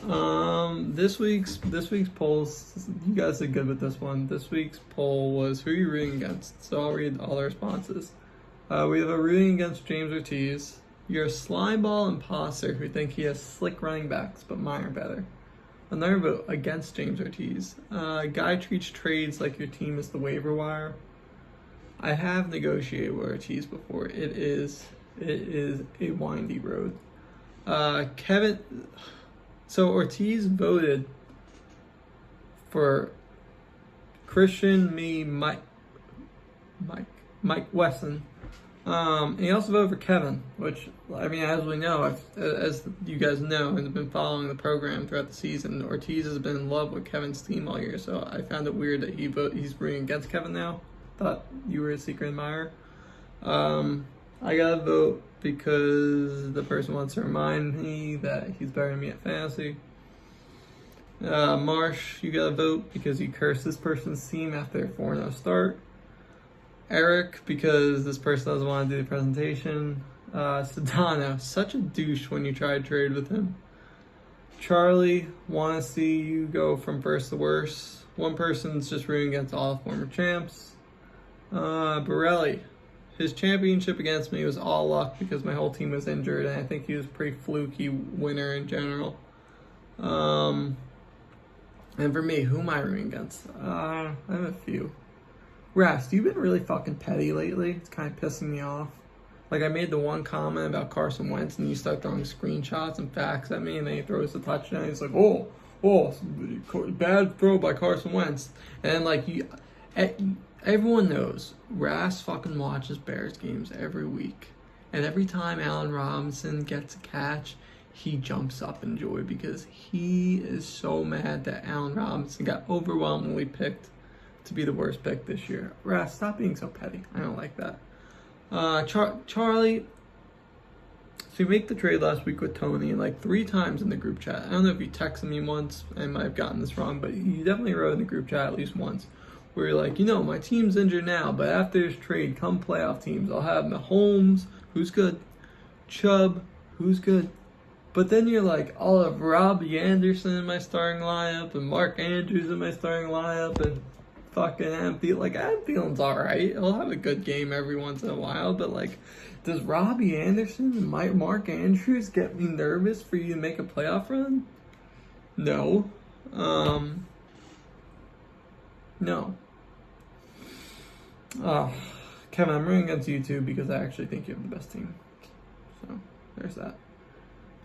This week's polls, you guys did good with this one. This week's poll was who are you rooting against? So I'll read all the responses. We have a rooting against James Ortiz. You're a slimeball imposter who think he has slick running backs, but mine are better. Another vote against James Ortiz. Guy treats trades like your team is the waiver wire. I have negotiated with Ortiz before. It is a windy road. Kevin. So Ortiz voted for Christian, me, Mike Wesson. And he also voted for Kevin, which, I mean, as we know, as you guys know, and have been following the program throughout the season, Ortiz has been in love with Kevin's team all year, so I found it weird that he's rooting against Kevin now. Thought you were a secret admirer. I gotta vote because the person wants to remind me that he's better than me at fantasy. Marsh, you gotta vote because you cursed this person's team after their 4-0 start. Eric, because this person doesn't want to do the presentation. Sedano, such a douche when you try to trade with him. Charlie, want to see you go from first to worst. One person's just rooting against all the former champs. Borelli, his championship against me was all luck because my whole team was injured, and I think he was a pretty fluky winner in general. And for me, who am I rooting against? I have a few. Rast, you've been really fucking petty lately. It's kind of pissing me off. Like, I made the one comment about Carson Wentz, and you start throwing screenshots and facts at me, and then he throws the touchdown. He's like, oh, bad throw by Carson Wentz. And, like, everyone knows Rast fucking watches Bears games every week. And every time Allen Robinson gets a catch, he jumps up in joy because he is so mad that Allen Robinson got overwhelmingly picked to be the worst pick this year. Rast, stop being so petty. I don't like that. Charlie, so you make the trade last week with Tony like 3 times in the group chat. I don't know if you texted me once. I might have gotten this wrong, but you definitely wrote in the group chat at least once where you're like, my team's injured now, but after this trade, come playoff teams, I'll have Mahomes, who's good, Chubb, who's good. But then you're like, I'll have Robbie Anderson in my starting lineup and Mark Andrews in my starting lineup and fucking Adam Thielen's alright. He'll have a good game every once in a while, but like, does Robbie Anderson and Mark Andrews get me nervous for you to make a playoff run? No. No. Kevin, I'm rooting against you too because I actually think you have the best team. So, there's that.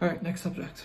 Alright, next subject.